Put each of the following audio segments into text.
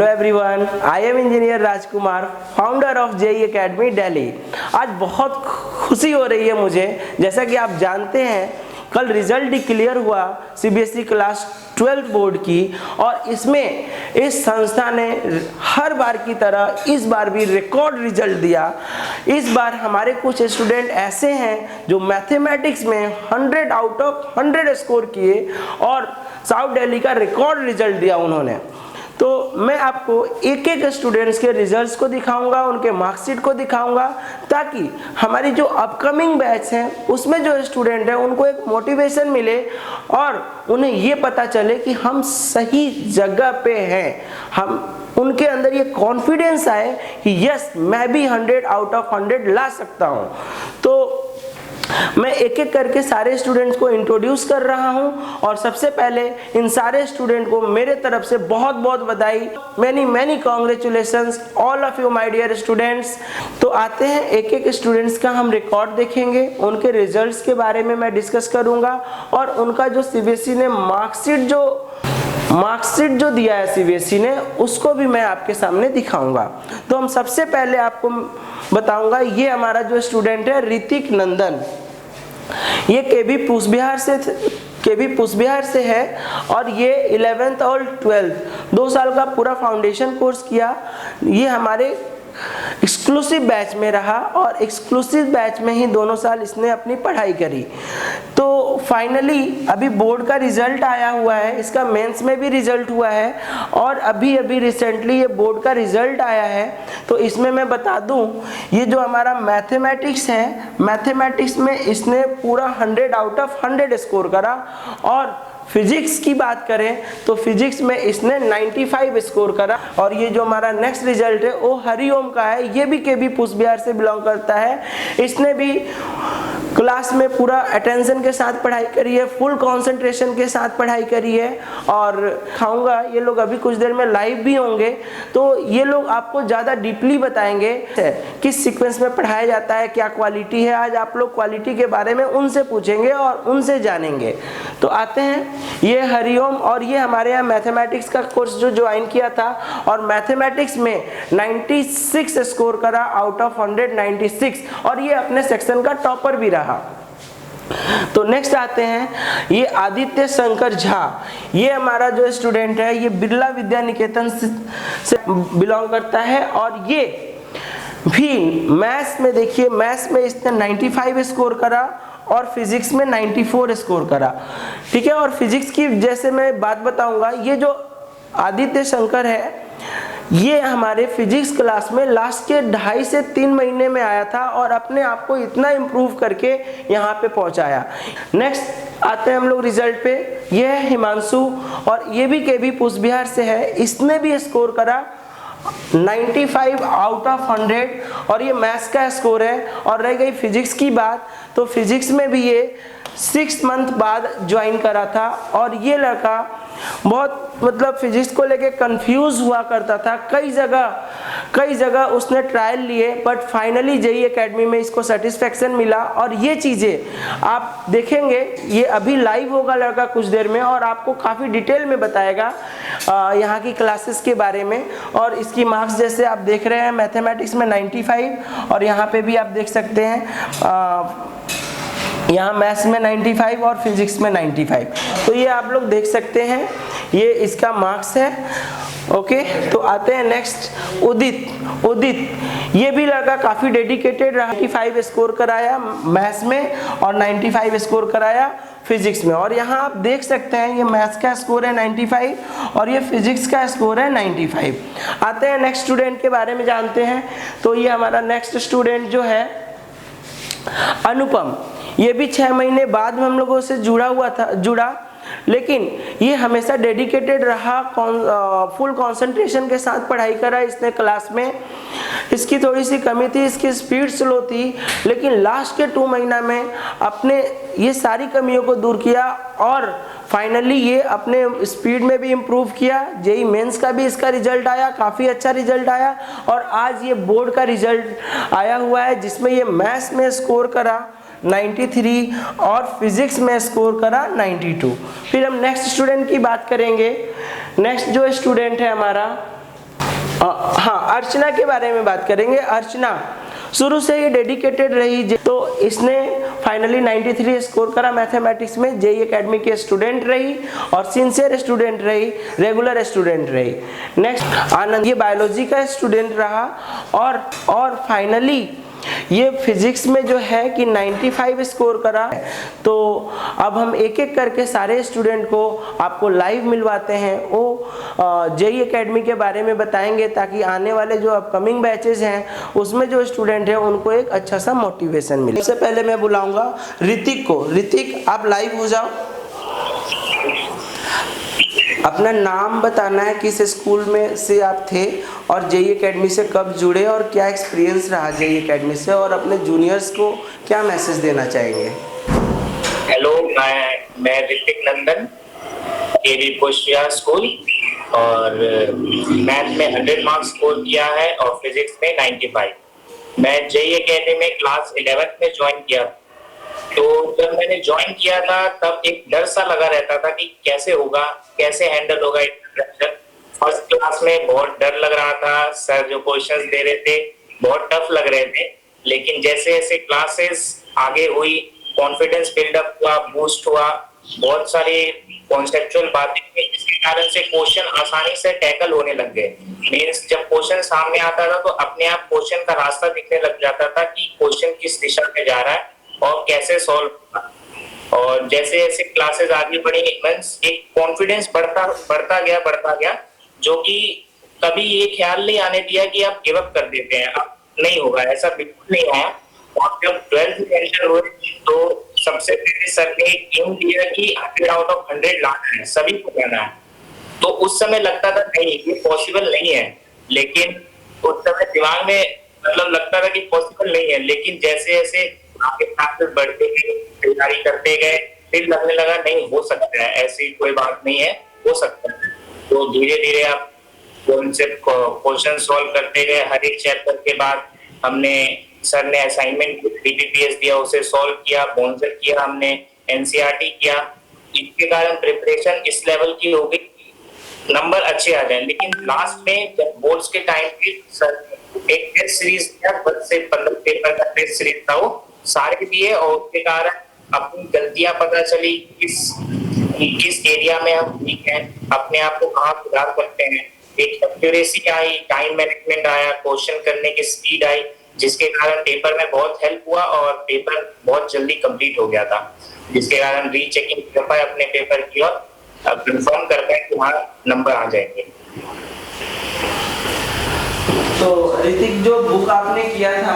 Hello everyone, I am engineer Rajkumar, founder of JEE academy Delhi. आज बहुत खुशी हो रही है मुझे, जैसा कि आप जानते हैं कल रिजल्ट डिक्लेयर हुआ सीबीएसई क्लास 12 बोर्ड की, और इसमें इस संस्था ने हर बार की तरह इस बार भी रिकॉर्ड रिजल्ट दिया। इस बार हमारे कुछ स्टूडेंट ऐसे हैं जो मैथमेटिक्स में 100 आउट ऑफ 100 स्कोर किए और साउथ दिल्ली का रिकॉर्ड रिजल्ट दिया उन्होंने। तो मैं आपको एक एक स्टूडेंट्स के रिजल्ट्स को दिखाऊंगा, उनके मार्कशीट को दिखाऊंगा, ताकि हमारी जो अपकमिंग बैच है उसमें जो स्टूडेंट है उनको एक मोटिवेशन मिले और उन्हें ये पता चले कि हम सही जगह पे हैं। हम उनके अंदर ये कॉन्फिडेंस आए कि यस, मैं भी 100 आउट ऑफ 100 ला सकता हूँ। तो मैं एक एक करके सारे स्टूडेंट्स को इंट्रोड्यूस कर रहा हूं, और सबसे पहले इन सारे स्टूडेंट को मेरे तरफ से बहुत बहुत बधाई, many congratulations all of you my dear students. तो आते हैं एक एक स्टूडेंट्स का हम रिकॉर्ड देखेंगे, उनके रिजल्ट्स के बारे में मैं डिस्कस करूंगा, और उनका जो सीबीएसई ने मार्कशीट जो दिया है सीबीएसई ने, उसको भी मैं आपके सामने दिखाऊंगा। तो हम सबसे पहले आपको बताऊंगा, ये हमारा जो स्टूडेंट है ऋतिक नंदन, ये केबी पुष्बिहार से है, और ये 11th और 12th 2 साल का पूरा फाउंडेशन कोर्स किया। ये हमारे एक्सक्लूसिव बैच में रहा, और एक्सक्लूसिव बैच में ही दोनों साल इसने अपनी पढ़ाई करी। तो फाइनली अभी बोर्ड का रिजल्ट आया हुआ है, इसका मेंस में भी रिजल्ट हुआ है, और अभी रिसेंटली ये बोर्ड का रिजल्ट आया है। तो इसमें मैं बता दूं, ये जो हमारा मैथमेटिक्स है, मैथमेटिक्स में इसने पूरा 100 आउट ऑफ 100 स्कोर करा, और फिजिक्स की बात करें तो फिजिक्स में इसने 95 स्कोर करा। और ये जो हमारा नेक्स्ट रिजल्ट है वो हरिओम का है, ये भी केबी पुष्बिहार से बिलोंग करता है। इसने भी क्लास में पूरा अटेंशन के साथ पढ़ाई करी है, फुल कंसंट्रेशन के साथ पढ़ाई करी है, और खाऊंगा ये लोग अभी कुछ देर में लाइव भी होंगे, तो ये लोग आपको ज़्यादा डीपली बताएंगे किस सीक्वेंस में पढ़ाया जाता है, क्या क्वालिटी है। आज आप लोग क्वालिटी के बारे में उनसे पूछेंगे और उनसे जानेंगे। तो आते हैं, ये हरिओम, और ये हमारे यहाँ मैथमेटिक्स का कोर्स जो ज्वाइन किया था, और मैथमेटिक्स में 96 स्कोर करा आउट ऑफ 100, 96, और ये अपने सेक्शन का टॉपर भी रहा। तो नेक्स्ट आते हैं, ये आदित्य शंकर झा, ये हमारा जो स्टूडेंट है ये बिरला विद्या निकेतन से बिलोंग करता है, और ये भी मैथ्स में देखिए, मैथ्स में इसने 95 स्कोर करा और फिजिक्स में 94 स्कोर करा। ठीक है, और फिजिक्स की जैसे मैं बात बताऊंगा, ये जो आदित्य शंकर है ये हमारे फिजिक्स क्लास में लास्ट के 2.5 से 3 महीने में आया था, और अपने आप को इतना इम्प्रूव करके यहाँ पे पहुँचाया। नेक्स्ट आते हैं हम लोग रिजल्ट पे, ये है हिमांशु, और ये भी केबी पुष्बिहार से है। इसने भी स्कोर करा 95 आउट ऑफ 100, और ये मैथ्स का स्कोर है। और रह गई फिजिक्स की बात, तो फिजिक्स में भी ये 6 मंथ बाद ज्वाइन करा था, और ये लड़का बहुत मतलब फिजिक्स को लेके कंफ्यूज हुआ करता था, कई जगह उसने ट्रायल लिए, बट फाइनली जेईई एकेडमी में इसको सेटिस्फेक्शन मिला। और ये चीज़ें आप देखेंगे, ये अभी लाइव होगा लड़का कुछ देर में, और आपको काफ़ी डिटेल में बताएगा यहाँ की क्लासेस के बारे में। और इसकी मार्क्स जैसे आप देख रहे हैं, मैथमेटिक्स में 95, और यहाँ पे भी आप देख सकते हैं यहाँ मैथ्स में 95 और फिजिक्स में 95। तो ये आप लोग देख सकते हैं, ये इसका मार्क्स है। ओके, तो आते हैं नेक्स्ट, उदित, ये भी लड़का काफ़ी डेडिकेटेड रहा, 95 स्कोर कराया मैथ्स में और 95 स्कोर कराया फिजिक्स में। और यहाँ आप देख सकते हैं ये मैथ्स का स्कोर है 95 और ये फिजिक्स का स्कोर है 95। आते हैं नेक्स्ट स्टूडेंट के बारे में जानते हैं। तो ये हमारा नेक्स्ट स्टूडेंट जो है अनुपम, ये भी 6 महीने बाद में हम लोगों से जुड़ा, लेकिन ये हमेशा डेडिकेटेड रहा, फुल कंसंट्रेशन के साथ पढ़ाई करा इसने क्लास में। इसकी थोड़ी सी कमी थी, इसकी स्पीड स्लो थी, लेकिन लास्ट के 2 महीना में अपने ये सारी कमियों को दूर किया, और फाइनली ये अपने स्पीड में भी इम्प्रूव किया। जेईई मेंस का भी इसका रिजल्ट आया, काफ़ी अच्छा रिजल्ट आया, और आज ये बोर्ड का रिजल्ट आया हुआ है जिसमें ये मैथ्स में स्कोर करा 93 और फिजिक्स में स्कोर करा 92। फिर हम नेक्स्ट स्टूडेंट की बात करेंगे। नेक्स्ट जो स्टूडेंट है हमारा हाँ, अर्चना के बारे में बात करेंगे। अर्चना शुरू से ही डेडिकेटेड रही, तो इसने फाइनली 93 स्कोर करा मैथमेटिक्स में। जेईई एकेडमी की स्टूडेंट रही और सिंसियर स्टूडेंट रही, रेगुलर स्टूडेंट रही। नेक्स्ट आनंद, ये बायोलॉजी का स्टूडेंट रहा और फाइनली ये फिजिक्स में जो है कि 95 स्कोर करा। तो अब हम एक एक करके सारे स्टूडेंट को आपको लाइव मिलवाते हैं, वो जेईई एकेडमी के बारे में बताएंगे, ताकि आने वाले जो अपकमिंग बैचेस हैं उसमें जो स्टूडेंट हैं उनको एक अच्छा सा मोटिवेशन मिले। सबसे पहले मैं बुलाऊंगा ऋतिक को। ऋतिक, आप लाइव हो जाओ। अपना नाम बताना है, किस स्कूल में से आप थे और जेईई एकेडमी से कब जुड़े और क्या एक्सपीरियंस रहा जेईई एकेडमी से, और अपने जूनियर्स को क्या मैसेज देना चाहेंगे। हेलो, मैं ऋतिक नंदन, केवी पोस्टिया स्कूल, और मैथ में 100 मार्क्स स्कोर किया है और फिजिक्स में 95। मैं जेईई एकेडमी में क्लास 11th में ज्वाइन किया। तो जब मैंने ज्वाइन किया था तब एक डर सा लगा रहता था कि कैसे होगा, कैसे हैंडल होगा इंट्रोडक्शन। फर्स्ट क्लास में बहुत डर लग रहा था, सर जो क्वेश्चंस दे रहे थे बहुत टफ लग रहे थे। लेकिन जैसे जैसे क्लासेस आगे हुई, कॉन्फिडेंस बिल्डअप हुआ, बूस्ट हुआ, बहुत सारे कॉन्सेप्चुअल बातें हुई, जिसके कारण से क्वेश्चन आसानी से टैकल होने लग गए। मीन्स जब क्वेश्चन सामने आता था तो अपने आप क्वेश्चन का रास्ता दिखने लग जाता था कि क्वेश्चन किस दिशा में जा रहा है और कैसे सॉल्व होगा। और जैसे जैसे क्लासेस आगे बढ़ी, मींस एक कॉन्फिडेंस बढ़ता गया, जो कि कभी ये ख्याल नहीं आने दिया कि आप गिव अप कर देते हैं, अब नहीं होगा, ऐसा बिल्कुल नहीं आया। और जब 12th में एंटर हुए तो सबसे पहले सर ने एम दिया कि 100 आउट ऑफ 100 लाना है, सभी को लाना है। तो उस समय लगता था नहीं, ये पॉसिबल नहीं है, लेकिन उस समय दिमाग में मतलब लगता था कि पॉसिबल नहीं है। लेकिन जैसे जैसे आपके क्लासेस बढ़ते गए, तैयारी करते गए, फिर लगने लगा नहीं, हो सकता है, ऐसी कोई बात नहीं है, हो सकता है। तो धीरे धीरे आप कॉन्सेप्ट क्वेश्चन सॉल्व करते गए। हर एक चैप्टर के बाद हमने, सर ने असाइनमेंट बीपीपीएस दिया, उसे सॉल्व किया, बोन्सर किया, हमने एनसीईआरटी किया। इसके कारण प्रिपरेशन इस लेवल की हो गई, नंबर अच्छे आ जाए। लेकिन लास्ट में जब बोर्ड्स के टाइम पे सर एक टेस्ट सीरीज दिया, 10 से 15 पेपर का टेस्ट सीरीज था, वो सारे दिए और उसके कारण अपनी गलतियां पता चली, किस एरिया में हम वीक हैं, अपने आप को कहाँ सुधार सकते हैं। एक एक्यूरेसी आई, टाइम मैनेजमेंट आया, क्वेश्चन करने की स्पीड आई, जिसके कारण पेपर में बहुत हेल्प हुआ और पेपर बहुत जल्दी कंप्लीट हो गया था, जिसके कारण रीचेकिंग कर पाए अपने पेपर की और कंफर्म कर पाए कि वहाँ नंबर आ जाएंगे। तो ऋतिक, जो बुक आपने किया था,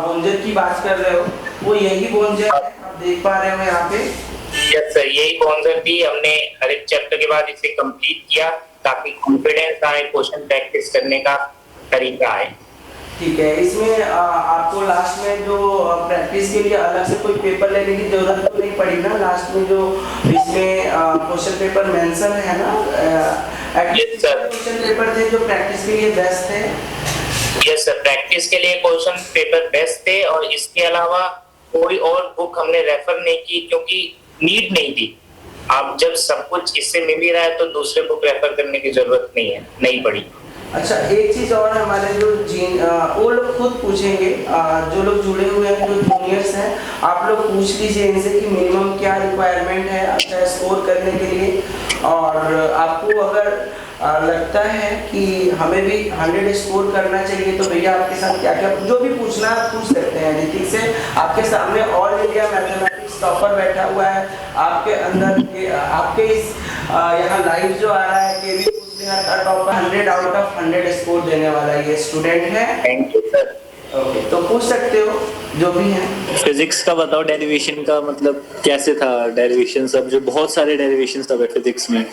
बोन्जर की बात कर रहे हो, वो यही बोन्जर है, आप देख पा रहे हो यहाँ पे। यस सर, यही बोन्जर थी। हमने हर एक चैप्टर के बाद इसे कंप्लीट किया ताकि कॉन्फिडेंस आए, क्वेश्चन प्रैक्टिस करने का तरीका आए। ठीक है, इसमें आपको लास्ट में जो प्रैक्टिस के लिए अलग से कोई पेपर लेने की जरूरत तो नहीं पड़ी ना? लास्ट में जो इसमें क्वेश्चन पेपर मेंशन है ना, क्वेश्चन पेपर थे जो प्रैक्टिस के लिए बेस्ट थे। यस सर, प्रैक्टिस के लिए क्वेश्चन पेपर बेस्ट थे और इसके अलावा कोई और बुक हमने रेफर नहीं की, क्योंकि नीड नहीं थी। अब जब सब कुछ इससे मिल ही रहा है तो दूसरे बुक रेफर करने की जरूरत नहीं पड़ी। अच्छा, एक चीज और, हमारे जो वो लोग खुद पूछेंगे, जो लोग जुड़े हुए हैं, जो जूनियर्स हैं, आप लोग पूछ लीजिए इनसे कि मिनिमम क्या रिक्वायरमेंट है अच्छा स्कोर करने के लिए। और आपको अगर लगता है कि हमें भी 100 स्कोर करना चाहिए तो भैया आपके साथ क्या क्या जो भी पूछना आप पूछ सकते हैं ऋतिक से। आपके सामने ऑल इंडिया मैथमेटिक्स टॉपर बैठा हुआ है, आपके अंदर आपके इस यहाँ लाइव जो आ रहा है केवी टॉपर 100 आउट ऑफ 100 स्कोर देने वाला ये स्टूडेंट है। Thank you sir. ओके, तो पूछ सकते हो जो भी है। फिजिक्स का बताओ, डेरिवेशन का मतलब कैसे था? डेरिवेशन सब जो बहुत सारे डेरिवेशन सब है फिजिक्स में।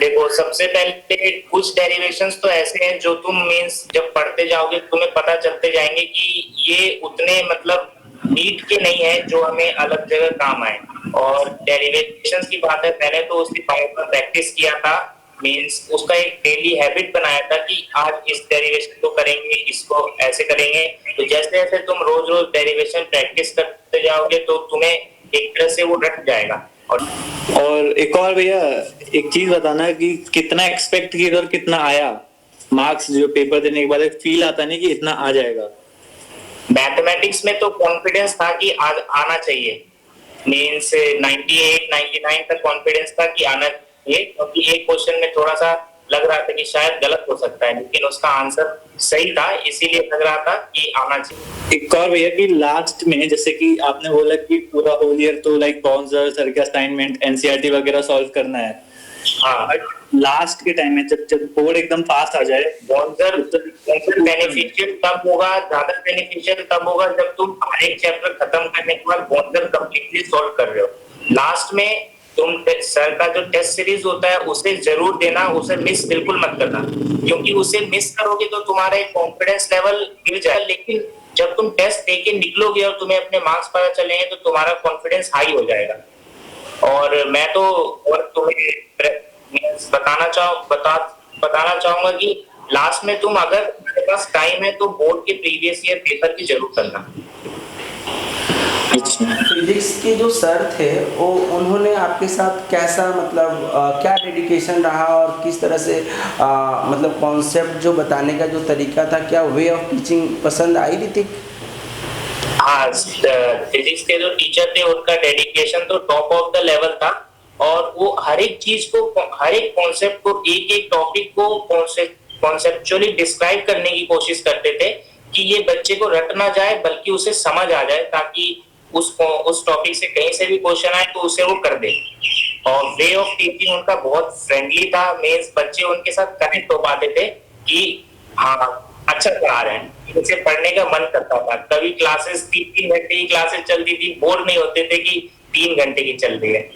देखो, सबसे पहले कुछ डेरिवेशंस तो ऐसे हैं जो तुम मींस जब पढ़ते जाओगे तुम्हें पता चलते जाएंगे कि ये उतने मतलब नीट के नहीं है जो हमें अलग जगह काम आए। और डेरिवेशंस की बात है, मैंने तो उसकी प्रैक्टिस किया था, मींस उसका एक डेली हैबिट बनाया था कि आज इस डेरिवेशन को करेंगे, इसको ऐसे करेंगे। तो जैसे जैसे तुम रोज रोज डेरिवेशन प्रैक्टिस करते जाओगे तो तुम्हें एक तरह से वो रट जाएगा। और एक और भैया एक चीज बताना कि कितना एक्सपेक्ट किया और कितना आया? मार्क्स जो पेपर देने के बाद एक फील आता नहीं कि इतना आ जाएगा? मैथमेटिक्स में तो कॉन्फिडेंस था कि आना चाहिए, मीन्स 98 99 तक कॉन्फिडेंस था कि आना चाहिए, क्योंकि एक क्वेश्चन में थोड़ा सा लग रहा था कि शायद गलत हो सकता है, लेकिन उसका आंसर सही था, इसीलिए लग रहा था कि आना चाहिए। एक और भैया कि लास्ट में जैसे कि आपने बोला कि पूरा होल ईयर तो लाइक बाउंसर सर के असाइनमेंट एनसीईआरटी वगैरह सॉल्व करना है, हाँ, बट लास्ट के टाइम में जब बोर्ड एकदम फास्ट आ जाए, बाउंसर बेनिफिशियल तब होगा, ज्यादा बेनिफिशियल तब होगा जब तुम हर एक चैप्टर खत्म करने के बाद बाउंसर कंप्लीटली सॉल्व कर रहे हो। लास्ट में तुम सर का जो टेस्ट सीरीज होता है उसे जरूर देना, उसे मिस बिल्कुल मत करना, क्योंकि उसे मिस करोगे तो तुम्हारा एक कॉन्फिडेंस लेवल गिर जाए, लेकिन जब तुम टेस्ट देके निकलोगे और तुम्हें अपने मार्क्स पता चलेंगे तो तुम्हारा कॉन्फिडेंस हाई हो जाएगा। और मैं तो और तुम्हें बताना चाहूंगा कि लास्ट में तुम अगर तुम्हारे पास टाइम है तो बोर्ड के प्रीवियस ईयर पेपर की जरूर करना। फिजिक्स के जो सर थे वो उन्होंने आपके साथ कैसा मतलब क्या डेडिकेशन रहा और किस तरह से मतलब कॉन्सेप्ट जो बताने का जो तरीका था, क्या वे ऑफ टीचिंग पसंद आई ऋतिक? हाँ, फिजिक्स के जो टीचर थे उनका डेडिकेशन तो टॉप ऑफ द लेवल था, और वो हर एक चीज को, हर एक कॉन्सेप्ट को, एक एक टॉपिक को कॉन्सेप्चुअली डिस्क्राइब करने की कोशिश करते थे कि ये बच्चे को रट ना जाए बल्कि उसे समझ आ जाए, ताकि उस टॉपिक से कहीं से भी क्वेश्चन आए तो उसे वो कर दे। और वे ऑफ टीचिंग उनका बहुत फ्रेंडली था, मींस बच्चे उनके साथ कनेक्ट हो पाते थे कि हाँ अच्छा पढ़ा रहे हैं, इनसे पढ़ने का मन करता था। कभी क्लासेस 3 घंटे की क्लासेस चलती थी, बोर नहीं होते थे कि 3 घंटे की चल रही है,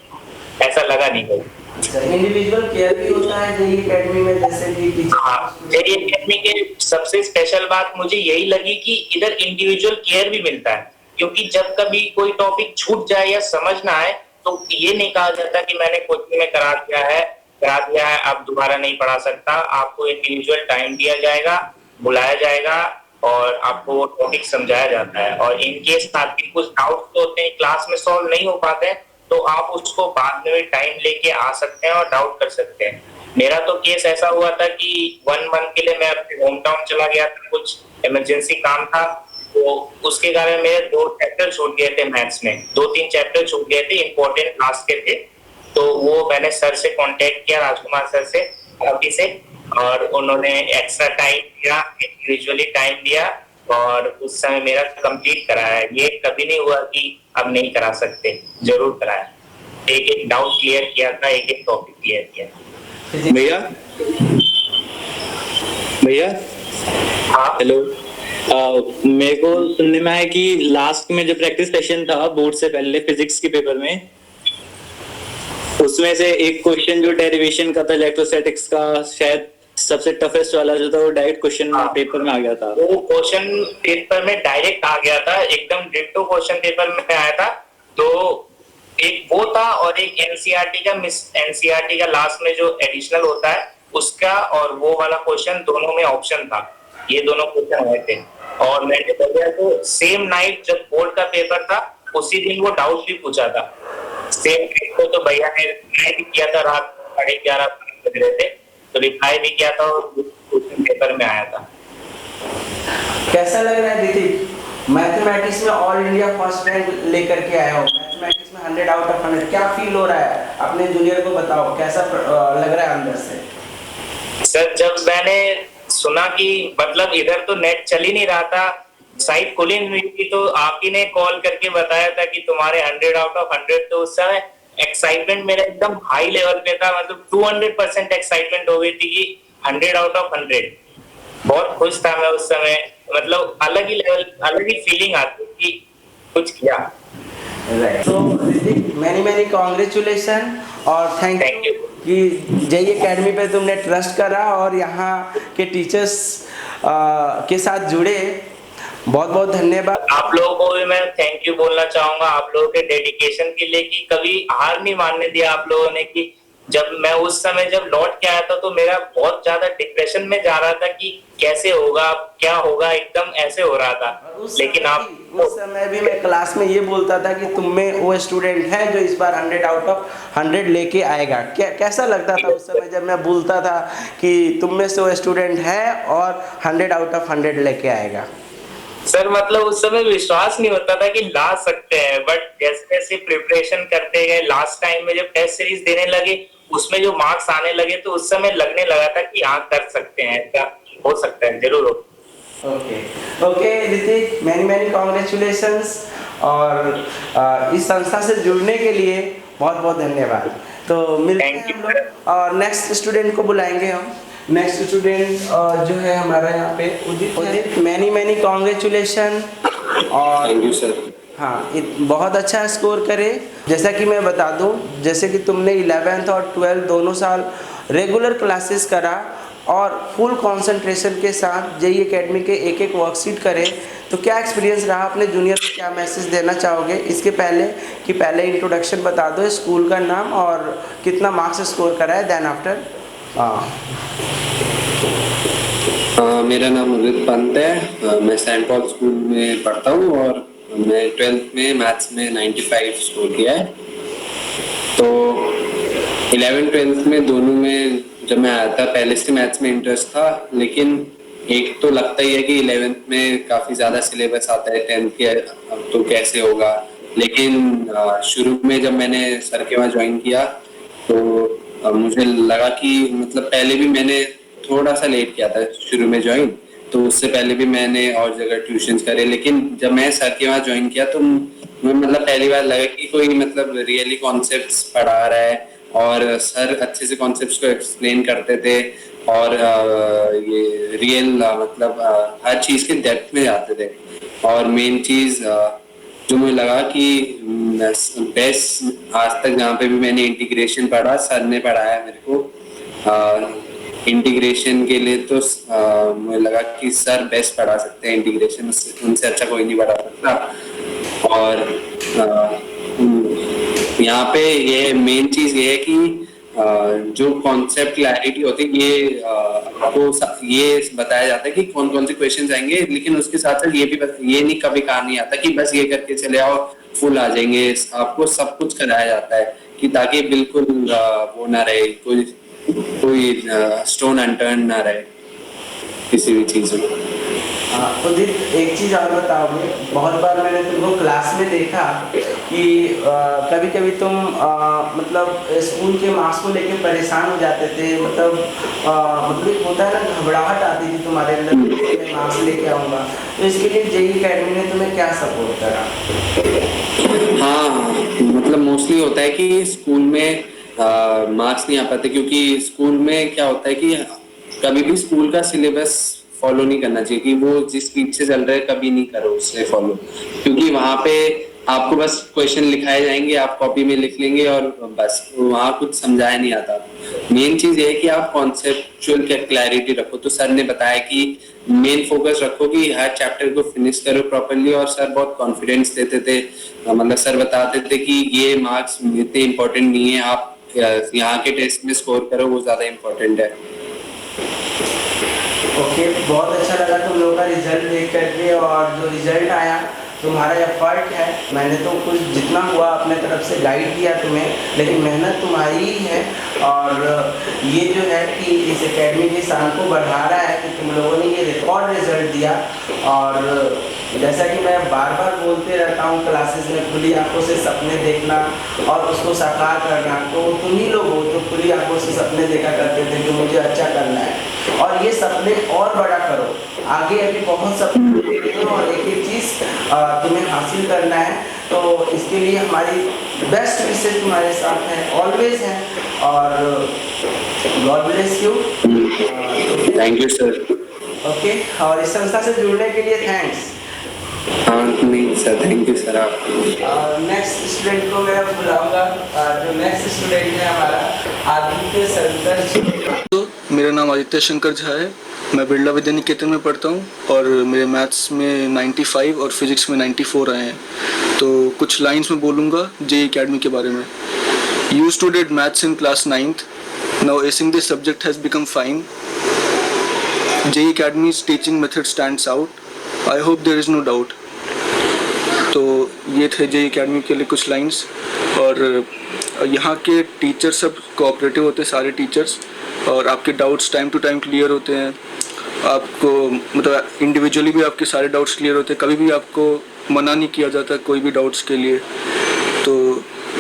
ऐसा लगा नहीं कभी। इंडिविजुअल केयर भी होता है जेईई एकेडमी में, जैसे कि टीचर? हाँ, जेईई एकेडमी के सबसे स्पेशल बात मुझे यही लगी कि इधर इंडिविजुअल केयर भी मिलता है, क्योंकि जब कभी कोई टॉपिक छूट जाए या समझ ना आए तो ये नहीं कहा जाता कि मैंने कोचिंग में करा दिया है अब दोबारा नहीं पढ़ा सकता। आपको इंडिविजुअल टाइम दिया जाएगा, बुलाया जाएगा और आपको वो टॉपिक समझाया जाता है। और इन केस आपके कुछ डाउट्स होते हैं क्लास में सॉल्व नहीं हो पाते हैं तो आप उसको बाद में भी टाइम लेके आ सकते हैं और डाउट कर सकते हैं। मेरा तो केस ऐसा हुआ था कि 1 मंथ के लिए मैं अपने होम टाउन चला गया था, कुछ इमरजेंसी काम था, तो उसके कारण मेरे 2 चैप्टर छूट गए थे मैथ्स में, 2-3 चैप्टर छूट गए थे, इंपॉर्टेंट क्लास के थे। तो वो मैंने सर से कांटेक्ट किया, राजकुमार सर से, ऑफिस से, और उन्होंने एक्स्ट्रा टाइम दिया, इंडिविजुअली टाइम दिया और उस समय मेरा कंप्लीट कराया। ये कभी नहीं हुआ कि अब नहीं करा सकते, जरूर कराया। एक एक डाउट क्लियर किया था, एक एक टॉपिक क्लियर किया। भैया हाँ हेलो, मेरे को सुनने में आया कि लास्ट में जो प्रैक्टिस सेशन था बोर्ड से पहले फिजिक्स के पेपर में, उसमें से एक क्वेश्चन जो डेरिवेशन का था इलेक्ट्रोस्टैटिक्स का, शायद सबसे टफेस्ट वाला जो था वो डायरेक्ट क्वेश्चन पेपर में आ गया था। वो क्वेश्चन पेपर में डायरेक्ट आ गया था, एकदम डिट्टो क्वेश्चन पेपर में आया था। तो एक वो था और एक एनसीईआरटी का लास्ट में जो एडिशनल होता है उसका, और वो वाला क्वेश्चन दोनों में ऑप्शन था। ये दोनों क्वेश्चन आए थे और मैंने भैया को सेम नाइट जब बोर्ड का पेपर था उसी दिन वो डाउट भी पूछा था। सेम नाइट को तो भैया ने रिप्लाई भी किया था, रात 11:30 बज रहे थे, तो रिप्लाई भी किया था और क्वेश्चन पेपर में आया था। कैसा लग रहा है ऋतिक, मैथमेटिक्स में ऑल इंडिया फर्स्ट रैंक लेकर के आए हो, मैथमेटिक्स में 100 आउट ऑफ 100, क्या फील हो रहा है? अपने जूनियर को बताओ कैसा लग रहा है अंदर से? सर जब मैंने सुना कि मतलब इधर तो नेट चल ही नहीं रहा था, साइट खुली नहीं थी, तो आप ही ने कॉल करके बताया था कि तुम्हारे 100 आउट ऑफ 100, तो उस समय एक्साइटमेंट मेरा एकदम हाई लेवल पे था, मतलब 200% एक्साइटमेंट हो गई थी कि 100 आउट ऑफ 100। बहुत खुश था मैं उस समय, मतलब अलग ही लेवल, अलग ही फीलिंग आती कि कुछ किया। तो ऋतिक, मैनी कांग्रेचुलेशन और थैंक यू कि जेईई एकेडमी पे तुमने ट्रस्ट करा और यहाँ के टीचर्स के साथ जुड़े। बहुत बहुत धन्यवाद। आप लोगों को भी मैं थैंक यू बोलना चाहूंगा, आप लोगों के डेडिकेशन के लिए, कि कभी हार नहीं मानने दिया आप लोगों ने, कि जब मैं उस समय जब लौट के आया था तो मेरा बहुत ज्यादा डिप्रेशन में जा रहा था कि कैसे होगा, क्या होगा, एकदम ऐसे हो रहा था। लेकिन उस समय भी मैं क्लास में ये बोलता था कि तुम में वो स्टूडेंट है जो इस बार 100 आउट ऑफ 100 लेके आएगा। कैसा लगता था उस समय जब मैं बोलता था कि तुम में से वो स्टूडेंट है और 100 आउट ऑफ 100 लेके आएगा? सर मतलब उस समय विश्वास नहीं होता था कि ला सकते हैं, बट जैसे जैसे प्रिपरेशन करते गए, लास्ट टाइम में जब टेस्ट सीरीज देने लगे उसमें जो मार्क्स आने लगे तो उस समय लगने लगा था कि हाँ कर सकते हैं, क्या हो सकता है, जरूर हो। Okay okay Hrithik, many many congratulations और इस संस्था से जुड़ने के लिए बहुत बहुत धन्यवाद। तो मिलते हैं हम लोग और नेक्स्ट स्टूडेंट को बुलाएंगे हम। नेक्स्ट स्टूडेंट जो है हमारा यहाँ पे उदित, मैनी मैनी कॉन्ग्रेचुलेशन। और थैंक यू सर। हाँ, बहुत अच्छा स्कोर करे। जैसा कि मैं बता दूं, जैसे कि तुमने 11th और 12th दोनों साल रेगुलर क्लासेस करा और फुल कंसंट्रेशन के साथ जेई एकेडमी के एक एक वर्कशीट करे, तो क्या एक्सपीरियंस रहा? अपने जूनियर को क्या मैसेज देना चाहोगे इसके पहले कि पहले इंट्रोडक्शन बता दो, स्कूल का नाम और कितना मार्क्स स्कोर करा है, देन आफ्टर। मेरा नाम उदित पंत है। मैं सेंट पॉल स्कूल में पढ़ता हूँ और मैं 12th में मैथ्स में 95 स्कोर किया है। तो 11th-12th में दोनों में जब मैं आया था पहले से मैथ्स में इंटरेस्ट था, लेकिन एक तो लगता ही है कि 11th में काफ़ी ज़्यादा सिलेबस आता है, 10th के अब तो कैसे होगा। लेकिन शुरू में जब मैंने सर के वहाँ ज्वाइन किया तो मुझे लगा कि मतलब पहले भी मैंने थोड़ा सा लेट किया था शुरू में ज्वाइन, तो उससे पहले भी मैंने और जगह ट्यूशन्स करे, लेकिन जब मैं सर के वहाँ ज्वाइन किया तो मैं मतलब पहली बार लगा कि कोई मतलब रियली कॉन्सेप्ट्स पढ़ा रहा है और सर अच्छे से कॉन्सेप्ट्स को एक्सप्लेन करते थे और ये रियल मतलब हर चीज़ के डेप्थ में जाते थे। और मेन चीज़ जो मुझे लगा कि बेस्ट आज तक जहाँ पे भी मैंने इंटीग्रेशन पढ़ा सर ने पढ़ाया मेरे को। इंटीग्रेशन के लिए तो मुझे लगा कि सर बेस्ट पढ़ा सकते हैं इंटीग्रेशन, उनसे अच्छा कोई नहीं पढ़ा सकता। और यहाँ पे ये मेन चीज़ ये है कि जो कॉन्सेप्ट क्लैरिटी होती है ये आपको ये बताया जाता है कि कौन कौन से क्वेश्चन आएंगे, लेकिन उसके साथ साथ ये नहीं कभी कहा नहीं आता कि बस ये करके चले आओ फुल आ जाएंगे। आपको सब कुछ कराया जाता है कि ताकि बिल्कुल वो ना रहे, कोई स्टोन अनटर्न ना रहे किसी भी चीज़ में। उदित, एक चीज़ और बताओगे, बहुत बार मैंने तुमको क्लास में देखा कि कभी कभी तुम मतलब स्कूल के मार्क्स को लेके परेशान हो जाते थे, मतलब होता है ना, घबराहट आती थी तुम्हारे अंदर, मैं मार्क्स लेके आऊँगा, तो इसके लिए जेई एकेडमी ने तुम्हें क्या सपोर्ट करा? हाँ, मतलब मोस्टली होता है कि स्कूल में मार्क्स नहीं आ पाते, क्योंकि स्कूल में क्या होता है कि कभी भी स्कूल का सिलेबस फॉलो नहीं करना चाहिए कि वो जिस स्पीड से चल रहा है कभी नहीं करो उससे फॉलो, क्योंकि वहाँ पे आपको बस क्वेश्चन लिखाए जाएंगे, आप कॉपी में लिख लेंगे और बस वहाँ कुछ समझाया नहीं आता। मेन चीज़ ये है कि आप कॉन्सेप्चुअल क्लैरिटी रखो। तो सर ने बताया कि मेन फोकस रखो कि हर चैप्टर को फिनिश करो प्रॉपरली, और सर बहुत कॉन्फिडेंस देते थे। मतलब सर बताते थे कि ये मार्क्स इतने इम्पोर्टेंट नहीं है, आप यहाँ के टेस्ट में स्कोर करो, वो ज़्यादा इम्पोर्टेंट है। ओके, बहुत अच्छा लगा तुम लोगों का रिजल्ट देख करके, और जो रिजल्ट आया तुम्हारा एफर्ट है, मैंने तो कुछ जितना हुआ अपने तरफ से गाइड किया तुम्हें, लेकिन मेहनत तुम्हारी ही है। और ये जो है कि इस एकेडमी की शान को बढ़ा रहा है कि तुम लोगों ने ये रिकॉर्ड रिजल्ट दिया। और जैसा कि मैं बार बार बोलते रहता हूँ क्लासेस में, खुली आंखों से सपने देखना और उसको साकार करना, तो तुम ही लोग हो जो खुली आंखों से सपने देखा करते थे कि मुझे अच्छा करना है, और ये सपने और बड़ा करो। आगे अभी बहुत सपने देखे और एक एक चीज़ तुम्हें हासिल करना है, तो इसके लिए हमारी बेस्ट विशेष तुम्हारे साथ है, ऑलवेज है। और God bless you. Thank you sir. Okay, और इस संस्था से जुड़ने के लिए थैंक्स। नहीं सर, थैंक यू सर। आप नेक्स्ट स्टूडेंट को मैं बुलाऊंगा। जो नेक्स्ट स्टूडेंट है हमारा आदित्य शंकर। मेरा नाम आदित्य शंकर झा है। मैं बिरला विद्या निकेतन में पढ़ता हूँ और मेरे मैथ्स में 95 और फिजिक्स में 94 आए हैं। तो कुछ लाइंस में बोलूँगा जेई एकेडमी के बारे में। Used to did maths in class 9th. Now acing this subject has become fine. JEE Academy's teaching method stands out. I hope there is no doubt. तो ये थे JEE Academy के लिए कुछ लाइंस। और यहाँ के टीचर सब कोऑपरेटिव होते हैं, सारे टीचर्स, और आपके doubts time to time clear होते हैं। आपको मतलब इंडिविजुअली भी आपके सारे डाउट्स क्लियर होते हैं, कभी भी आपको मना नहीं किया जाता कोई भी डाउट्स के लिए। तो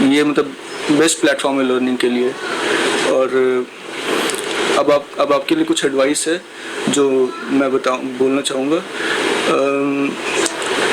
ये मतलब बेस्ट प्लेटफॉर्म है लर्निंग के लिए। और अब आपके लिए कुछ एडवाइस है जो मैं बोलना चाहूँगा।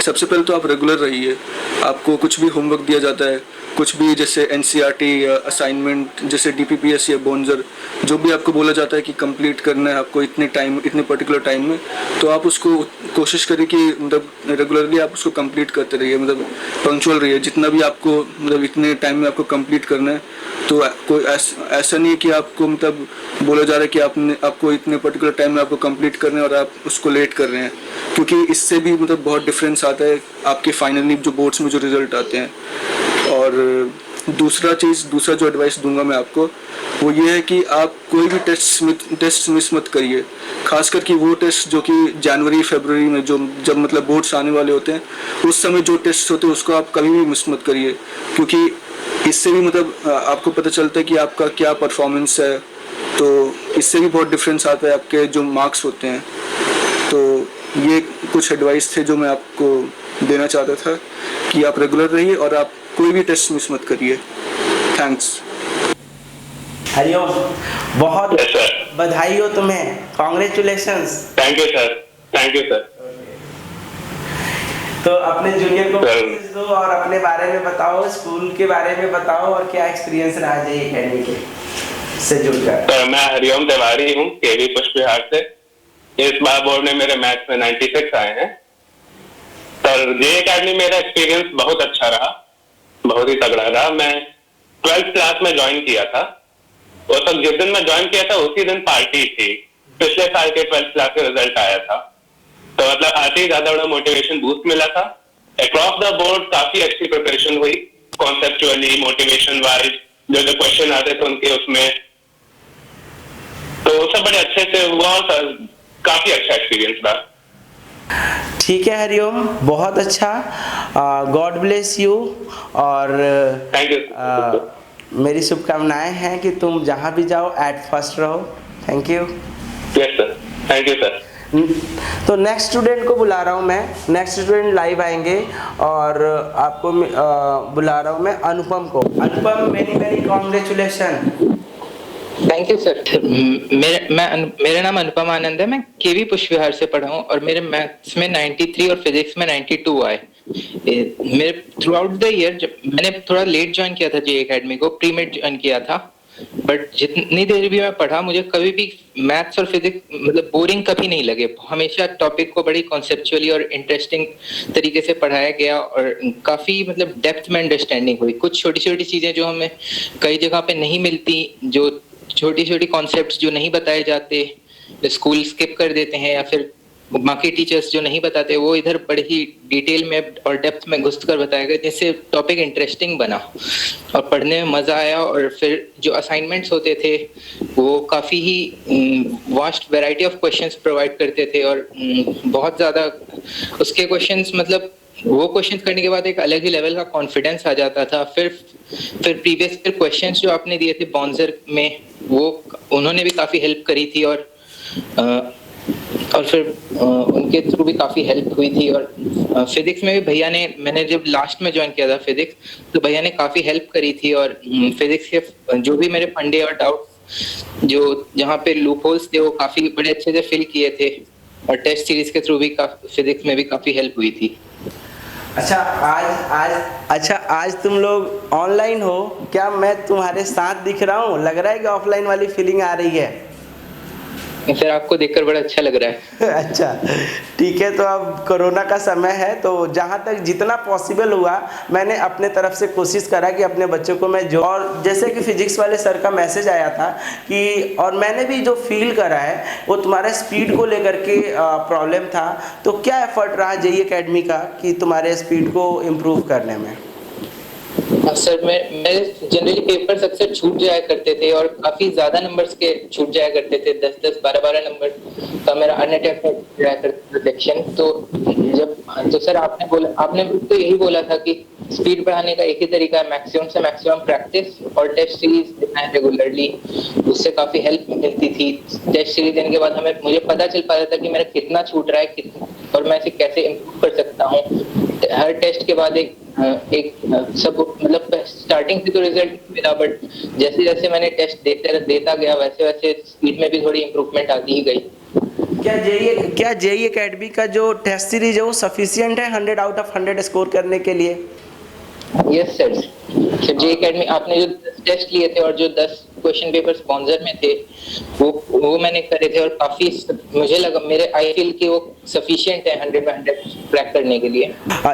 सबसे पहले तो आप रेगुलर रहिए। आपको कुछ भी होमवर्क दिया जाता है, कुछ भी जैसे NCERT या असाइनमेंट जैसे DPPS या बोन्जर, जो भी आपको बोला जाता है कि कंप्लीट करना है आपको इतने पर्टिकुलर टाइम में, तो आप उसको कोशिश करिए कि मतलब रेगुलरली आप उसको कंप्लीट करते रहिए, मतलब पंक्चुअल रहिए। जितना भी आपको मतलब इतने टाइम में आपको कंप्लीट करना है, तो कोई ऐसा नहीं है कि आपको मतलब बोला जा रहा है कि आपको इतने पर्टिकुलर टाइम में आपको कंप्लीट करना है और आप उसको लेट कर रहे हैं, क्योंकि इससे भी मतलब बहुत डिफरेंस आता है आपके फाइनली जो बोर्ड्स में जो रिजल्ट आते हैं। और दूसरा जो एडवाइस दूंगा मैं आपको, वो ये है कि आप कोई भी टेस्ट मिस मत करिए, खासकर कि वो टेस्ट जो कि जनवरी फरवरी में जब मतलब बोर्ड्स आने वाले होते हैं, उस समय जो टेस्ट होते हैं उसको आप कभी भी मिस मत करिए, क्योंकि इससे भी मतलब आपको पता चलता है कि आपका क्या परफॉर्मेंस है। तो इससे भी बहुत डिफरेंस आता है आपके जो मार्क्स होते हैं। तो ये कुछ एडवाइस थे जो मैं आपको देना चाहता था कि आप रेगुलर रहिए और आप कोई भी टेस्ट मिस मत करिए। थैंक्स। हरिओम, बहुत Yes, sir. बधाई हो तुम्हें, congratulations. Thank you sir, thank you sir. तो अपने जूनियर को Sir. मैसेज दो और अपने बारे में बताओ, स्कूल के बारे में बताओ और क्या एक्सपीरियंस रहा JEE Academy के से जुड़कर। सर मैं हरिओम तिवारी हूँ, केवी पुष्प विहार से। इस बार बोर्ड में मेरे मैथ्स में 96 आए हैं। सर JEE Academy मेरा एक्सपीरियंस बहुत अच्छा रहा, बहुत ही तगड़ा रहा। मैं 12th क्लास में ज्वाइन किया था, और तब जिस दिन मैं ज्वाइन किया था उसी दिन पार्टी थी, पिछले साल के 12th क्लास का रिजल्ट आया था। तो मतलब आते ही ज्यादा बड़ा मोटिवेशन बूस्ट मिला था। अक्रॉस द बोर्ड काफी अच्छी प्रिपरेशन हुई, कॉन्सेप्चुअली, मोटिवेशन वाइज, जो क्वेश्चन आते थे उनके उसमें, तो सब बड़े अच्छे से हुआ और काफी अच्छा एक्सपीरियंस रहा। ठीक है हरिओम, बहुत अच्छा। God bless you. और थैंक यू। मेरी शुभकामनाएं हैं कि तुम जहां भी जाओ एट फर्स्ट रहो। Thank you. Yes sir, thank you sir. तो नेक्स्ट स्टूडेंट को बुला रहा हूं मैं, नेक्स्ट स्टूडेंट लाइव आएंगे और आपको बुला रहा हूं मैं अनुपम को। अनुपम, मेरी कॉन्ग्रेचुलेशन। Thank you sir. मेरा नाम अनुपम आनंद है। मैं केवी पुष्प विहार से पढ़ा हूँ और मेरे मैथ्स में 93 और फिजिक्स में 92 आए। मेरे थ्रू आउट द ईयर, जब मैंने थोड़ा लेट ज्वाइन किया था JEE Academy को, प्री मेड ज्वाइन किया था, बट जितनी देर भी मैं पढ़ा मुझे कभी भी मैथ्स और फिजिक्स मतलब बोरिंग कभी नहीं लगे। हमेशा टॉपिक को बड़ी कॉन्सेप्चुअली और इंटरेस्टिंग तरीके से पढ़ाया गया और काफी मतलब डेप्थ में अंडरस्टैंडिंग हुई। कुछ छोटी छोटी चीजें जो हमें कई जगह पे नहीं मिलती, जो छोटी छोटी कॉन्सेप्ट्स जो नहीं बताए जाते, स्कूल स्किप कर देते हैं, या फिर बाकी टीचर्स जो नहीं बताते, वो इधर बड़ी ही डिटेल में और डेप्थ में घुसकर बताया गया, जिससे टॉपिक इंटरेस्टिंग बना और पढ़ने में मजा आया। और फिर जो असाइनमेंट्स होते थे वो काफी ही vast variety of questions provide करते थे, और बहुत ज्यादा उसके क्वेश्चंस मतलब वो क्वेश्चंस करने के बाद एक अलग ही लेवल का कॉन्फिडेंस आ जाता था। फिर प्रीवियस क्वेश्चंस जो आपने दिए थे बॉन्जर में, वो उन्होंने भी काफी हेल्प करी थी, और फिर उनके थ्रू भी काफी हेल्प हुई थी। और फिजिक्स में भी भैया ने, मैंने जब लास्ट में ज्वाइन किया था फिजिक्स, तो भैया ने काफी हेल्प करी थी, और फिजिक्स के जो भी मेरे फंडे और डाउट जो जहाँ पे लूप होल्स थे वो काफी बड़े अच्छे से फिल किए थे, और टेस्ट सीरीज के थ्रू भी फिजिक्स में भी काफी हेल्प हुई थी। अच्छा आज तुम लोग ऑनलाइन हो क्या? मैं तुम्हारे साथ दिख रहा हूँ, लग रहा है कि ऑफलाइन वाली फीलिंग आ रही है? सर आपको देखकर बड़ा अच्छा लग रहा है। अच्छा ठीक है। तो अब कोरोना का समय है, तो जहाँ तक जितना पॉसिबल हुआ मैंने अपने तरफ से कोशिश करा कि अपने बच्चों को मैं जो, और जैसे कि फिजिक्स वाले सर का मैसेज आया था कि, और मैंने भी जो फील करा है वो तुम्हारे स्पीड को लेकर के प्रॉब्लम था। तो क्या एफर्ट रहा JEE Academy का कि तुम्हारे स्पीड को इम्प्रूव करने में? सर मेरे जनरली पेपर्स अक्सर छूट जाया करते थे और काफी ज्यादा नंबर्स के छूट जाया करते थे, 10-10, 12-12 नंबर का मेरा अनअटेम्प्टेड जाया करता सेक्शन। तो सर आपने तो यही बोला था कि स्पीड बढ़ाने का एक ही तरीका है, मैक्सिमम से मैक्सिमम प्रैक्टिस और टेस्ट सीरीज देना है रेगुलरली। उससे काफी हेल्प मिलती थी। टेस्ट सीरीज देने के बाद मुझे पता चल पाता था कि मेरा कितना छूट रहा है और मैं इसे कैसे इम्प्रूव कर सकता हूँ। हर टेस्ट के बाद एक सब मतलब स्टार्टिंग से तो रिजल्ट मिला, बट जैसे जैसे मैंने टेस्ट देता गया वैसे वैसे स्पीड में भी थोड़ी इम्प्रूवमेंट आती ही गई। क्या जेईई एकेडमी का जो टेस्ट सीरीज है वो सफिशिएंट है 100 आउट ऑफ 100 स्कोर करने के लिए? यस सर, जेईई एकेडमी आपने जो टेस्ट लिए थे और जो 10 क्वेश्चन पेपर स्पॉन्सर में थे वो मैंने करे थे और काफी मुझे लगा, आई फील कि वो सफिशिएंट है 100 में 100 क्रैक करने के लिए।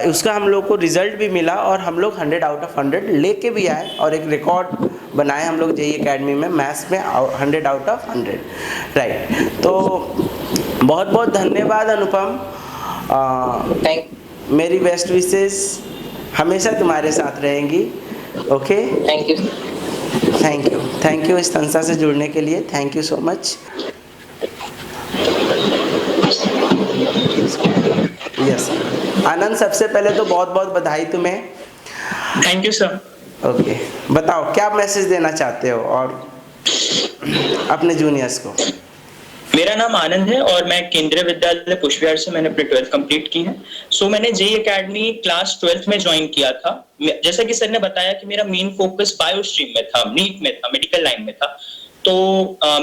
उसका हम लोग को रिजल्ट भी मिला और हम लोग 100 आउट ऑफ 100 लेके भी आए और एक रिकॉर्ड बनाए हम लोग जेईई एकेडमी में मैथ्स में 100 आउट ऑफ 100, राइट। तो बहुत बहुत धन्यवाद अनुपम। मेरी बेस्ट विशेस हमेशा तुम्हारे साथ रहेंगी। ओके, थैंक यू इस संस्था से जुड़ने के लिए। Thank you so much. Yes Anand, सबसे पहले तो बहुत बहुत बधाई तुम्हें। Thank you sir. ओके, बताओ क्या मैसेज देना चाहते हो और अपने जूनियर्स को? मेरा नाम आनंद है और मैं केंद्रीय विद्यालय पुष्प विहार से मैंने अपनी 12th कंप्लीट की है। सो मैंने जेईई एकेडमी क्लास 12th में ज्वाइन किया था। जैसा कि सर ने बताया कि मेरा मेन फोकस बायो स्ट्रीम में था, नीट में था, मेडिकल लाइन में था। तो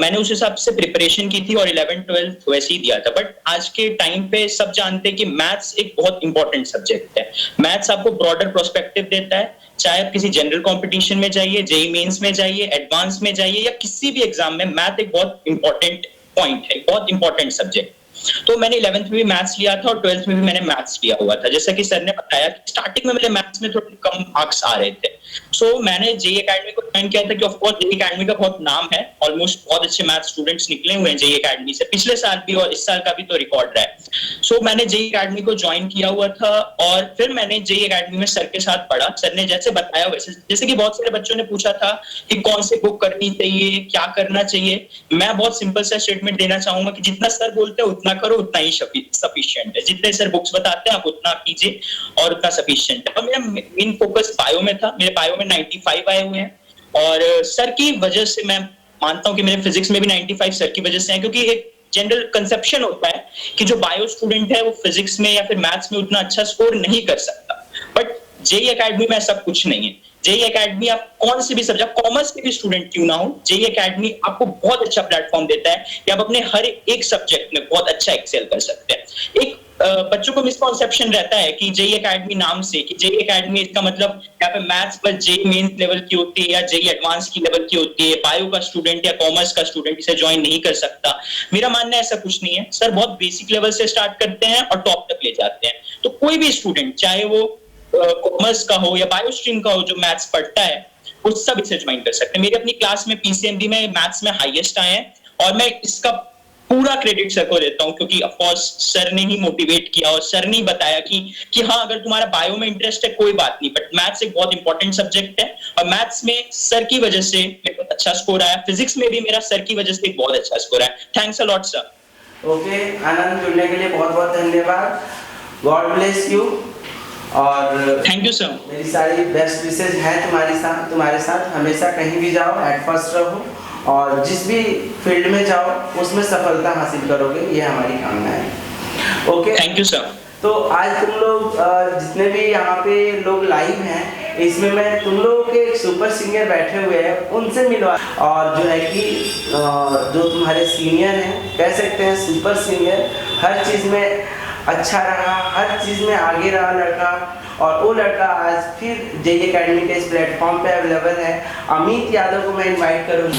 मैंने उस हिसाब से प्रिपरेशन की थी और 11th 12th वैसे ही दिया था। बट आज के टाइम पे सब जानते हैं कि मैथ्स एक बहुत इंपॉर्टेंट सब्जेक्ट है। मैथ्स आपको ब्रॉडर प्रोस्पेक्टिव देता है, चाहे आप किसी जनरल कंपटीशन में जाइए, जेईई मेंस में जाइए, एडवांस में जाइए या किसी भी एग्जाम में, मैथ एक बहुत इंपॉर्टेंट पॉइंट है, बहुत इंपॉर्टेंट सब्जेक्ट। तो मैंने 11th में भी मैथ्स लिया था और 12th में भी मैंने मैथ्स लिया हुआ था। जैसा कि सर ने बताया कि स्टार्टिंग में मेरे मैथ्स में थोड़े कम मार्क्स आ रहे थे। सो मैंने जेईई एकेडमी को ज्वाइन किया था कि ऑफ कोर्स जेईई एकेडमी का बहुत नाम है, ऑलमोस्ट बहुत अच्छे मैथ्स स्टूडेंट्स निकले हुए हैं जेईई एकेडमी से, पिछले साल भी और इस साल का भी तो रिकॉर्ड रहा है। सो मैंने जेईई एकेडमी को ज्वाइन किया हुआ था और फिर मैंने जेईई एकेडमी में सर के साथ पढ़ा। सर ने जैसे बताया वैसे, जैसे कि बहुत सारे बच्चों ने पूछा था कि कौन सी बुक करनी चाहिए, क्या करना चाहिए, मैं बहुत सिंपल सा स्टेटमेंट देना चाहूंगा कि जितना सर बोलते हैं उतना करो, उतना ही सफिशिएंट है। जितने सर बुक्स बताते हैं आप उतना कीजिए और उतना सफिशिएंट है। और मेरा मेन फोकस बायो में था, मेरे बायो में 95 आए हुए हैं और सर की वजह से मैं मानता हूं कि मेरे फिजिक्स में भी 95 सर की वजह से है, क्योंकि एक जनरल कंसेप्शन होता है कि जो बायो स्टूडेंट है वो फिजिक्स में या फिर मैथ्स में उतना अच्छा स्कोर नहीं कर सकता। बट जेईई एकेडमी में ऐसा कुछ नहीं है। जेईई एकेडमी आप कौन से भी सब्जेक्ट, कॉमर्स के भी स्टूडेंट क्यों ना हो, जेईई एकेडमी आपको बहुत अच्छा प्लेटफॉर्म देता है कि आप अपने हर एक सब्जेक्ट में बहुत अच्छा एक्सेल कर सकते हैं। एक बच्चों को मिसकॉन्सेप्शन रहता है कि जेईई एकेडमी नाम से कि जेईई एकेडमी इसका मतलब यहाँ पे मैथ्स पर जेईई मेंस लेवल की होती है या जेईई एडवांस की लेवल की होती है, बायो का स्टूडेंट या कॉमर्स का स्टूडेंट इसे ज्वाइन नहीं कर सकता। मेरा मानना है ऐसा कुछ नहीं है। सर बहुत बेसिक लेवल से स्टार्ट करते हैं और टॉप तक ले जाते हैं। तो कोई भी स्टूडेंट, चाहे वो कॉमर्स का हो या बायो स्ट्रीम का हो, जो मैथ्स पढ़ता है वो सब इसे ज्वाइन कर सकते हैं। मेरी अपनी क्लास में पीसीएमबी में मैथ्स में हाईएस्ट आए हैं और मैं इसका पूरा क्रेडिट सर को देता हूं, क्योंकि ऑफ कोर्स सर ने ही मोटिवेट किया और सर ने ही बताया कि हाँ अगर तुम्हारा बायो में इंटरेस्ट है कोई बात नहीं, बट मैथ्स एक बहुत इंपॉर्टेंट सब्जेक्ट है और मैथ्स में सर की वजह से मेरे को अच्छा स्कोर आया। फिजिक्स में भी मेरा सर की वजह से एक बहुत अच्छा स्कोर आया। Thanks a lot sir. Okay Anand, जुड़ने के लिए बहुत बहुत धन्यवाद। गॉड ब्लेस यू और थैंक यू सर। मेरी सारी बेस्ट विशेज है तुम्हारे साथ। हमेशा कहीं भी जाओ एट फर्स्ट रहो और जिस भी फील्ड में जाओ उसमें सफलता हासिल करोगे, ये हमारी कामना है। Okay, thank you sir. तो आज तुम लोग जितने भी यहाँ पे लोग लाइव हैं, इसमें मैं तुम लोगों के एक सुपर सीनियर बैठे हुए हैं उनसे मिलवा, और जो है कि जो तुम्हारे सीनियर हैं, कह सकते हैं सुपर सीनियर, हर चीज़ में अच्छा रहा, हर चीज़ में आगे रहा लड़का, और वो लड़का आज फिर जेईई एकेडमी के इस प्लेटफॉर्म पे अवेलेबल है। अमित यादव को मैं इनवाइट करूँगा।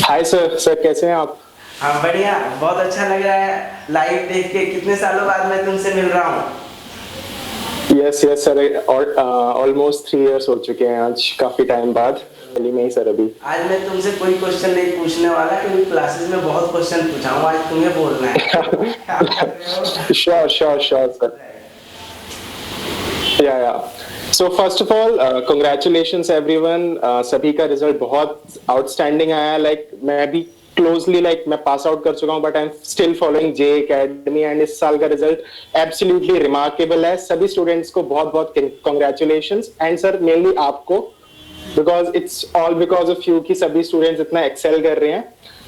हाय सर, कैसे हैं आप? हाँ बढ़िया, बहुत अच्छा लग रहा है लाइव देख के। कितने सालों बाद मैं तुमसे मिल रहा हूँ। यस सर, ऑलमोस्ट 3 इयर्स हो चुके हैं आज, काफी टाइम बाद। दिल्ली में ही सर अभी। आज मैं तुमसे कोई क्वेश्चन नहीं पूछने वाला, क्योंकि क्लासेस में बहुत क्वेश्चन पूछा हूँ, आज तुम्हें बोलना है। Sure sir. Yeah so first of all congratulations everyone, सभी का रिजल्ट बहुत आउटस्टैंडिंग आया। लाइक मैं भी क्लोजली मैं पास आउट कर चुका हूं, but I am still following J academy, and इस साल का रिजल्ट एब्सोल्युटली रिमार्केबल है। सभी स्टूडेंट्स को बहुत बहुत कंग्रेचुलेशंस, एंड सर मेनली आपको, because it's all because of you कि सभी स्टूडेंट्स इतना एक्सेल कर रहे हैं।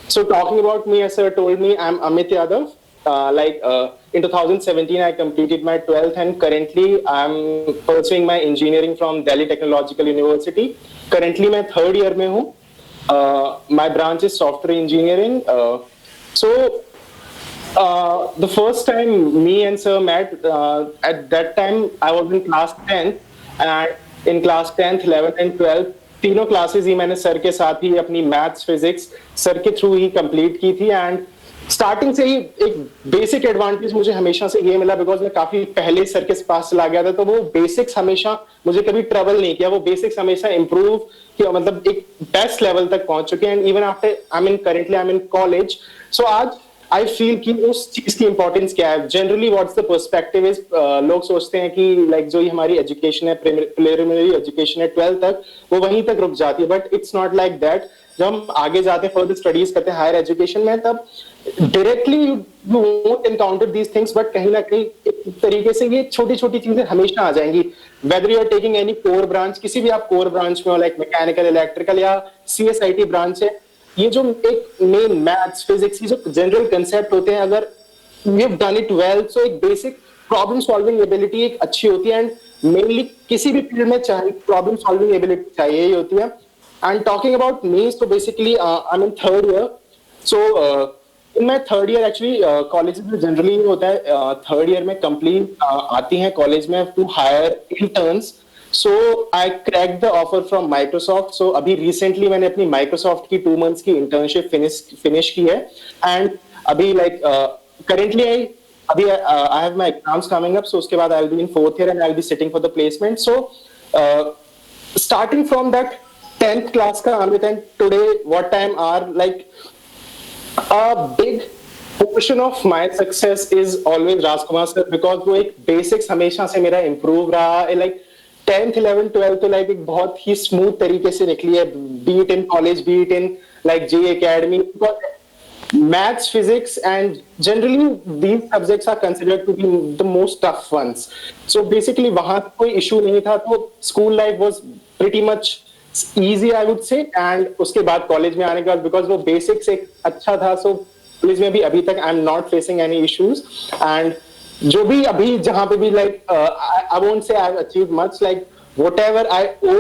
So talking about me, sir told me, I am Amit Yadav. In 2017 I completed my 12th, and currently I'm pursuing my engineering from Delhi Technological University. Currently मैं third year में हूँ. My branch is software engineering. The first time me and sir met, at that time I was in class 10th, and in class 10th, 11th and 12th तीनों classes ही मैंने sir के साथ ही अपनी maths physics sir के through ही complete की थी। And starting से ही एक बेसिक एडवांटेज मुझे हमेशा से ये मिला, बिकॉज मैं काफी पहले सर के पास चला गया था, तो वो बेसिक्स हमेशा मुझे कभी ट्रबल नहीं किया। वो बेसिक्स हमेशा इंप्रूव किया, मतलब एक बेस्ट लेवल तक पहुंच चुके हैं। And even after I am in college, so आज आई फील कि उस चीज की इंपॉर्टेंस क्या है। Generally what's the perspective is, लोग सोचते हैं कि लाइक जो ये हमारी एजुकेशन है, प्रिलिमिनरी एजुकेशन है 12th तक, वो वहीं तक रुक जाती है, but it's not like that. जब हम आगे जाते हैं, फर्दर स्टडीज करते हैं हायर एजुकेशन में, तब directly you won't encounter these things, but कहीं ना कहीं एक तरीके से ये छोटी छोटी चीजें हमेशा आ जाएंगी। Whether you are taking any core branch, किसी भी आप कोर ब्रांच में हो, लाइक मैकेनिकल, इलेक्ट्रिकल या CSIT ब्रांच है, ये जो एक मेन मैथ्स फिजिक्स की जो जनरल कंसेप्ट होते हैं, अगर you have done it well, so एक बेसिक प्रॉब्लम सॉल्विंग एबिलिटी एक अच्छी होती है। एंड मेनली किसी भी फील्ड में चाहे प्रॉब्लम सॉल्विंग एबिलिटी चाहिए ही होती है। And talking about me, so basically I am in third year. So in my third year actually college में जनरली होता है, थर्ड ईयर में कंप्लीट आती हैं कॉलेज में to hire interns. So I cracked the offer from Microsoft. So अभी recently मैंने अपनी Microsoft की 2 months की internship finish की है, and अभी currently I have my exams coming up. So उसके बाद I'll be in 4th year and I'll be sitting for the placement. So starting from that 10th class का Amit, and today what time are like a big portion of my success is always Rajkumar sir, because वो एक basics हमेशा से मेरा improve रहा है। Like 10th 11th 12th तो like एक बहुत ही स्मूथ तरीके से निकली है, be it in college, be it in like J academy. Maths, physics and generally these subjects are considered to be the most tough ones. So basically वहां कोई issue नहीं था, तो school life was pretty much easy I would say. And उसके बाद college में आने के बाद, बिकॉज वो बेसिक्स एक अच्छा था, सो कॉलेज में भी अभी तक I am not facing any issues. And जो भी अभी जहां पे भी like I won't say I have achieved much, like whatever I owe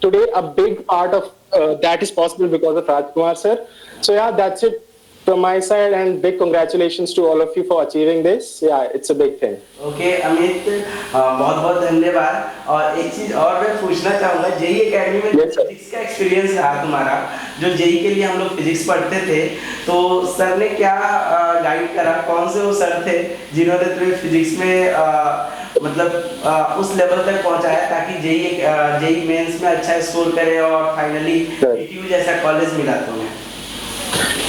today, a big part of that is possible because of Rajkumar sir. So yeah that's it from my side, and big congratulations to all of you for achieving this. Yeah, it's a big thing. Okay, Amit, बहुत बहुत धन्यवाद। और एक चीज और मैं पूछना चाहूंगा, जेई एकेडमी में फिजिक्स का एक्सपीरियंस रहा तुम्हारा, जो जेई के लिए हम लोग फिजिक्स पढ़ते थे, तो सर ने क्या गाइड करा, कौन से वो सर थे जिन्होंने तुम्हें फिजिक्स में मतलब उस लेवल तक पहुंचाया ताकि जेई मेंस में अच्छा स्कोर करे और फाइनली ETU जैसा कॉलेज मिला तुम्हें?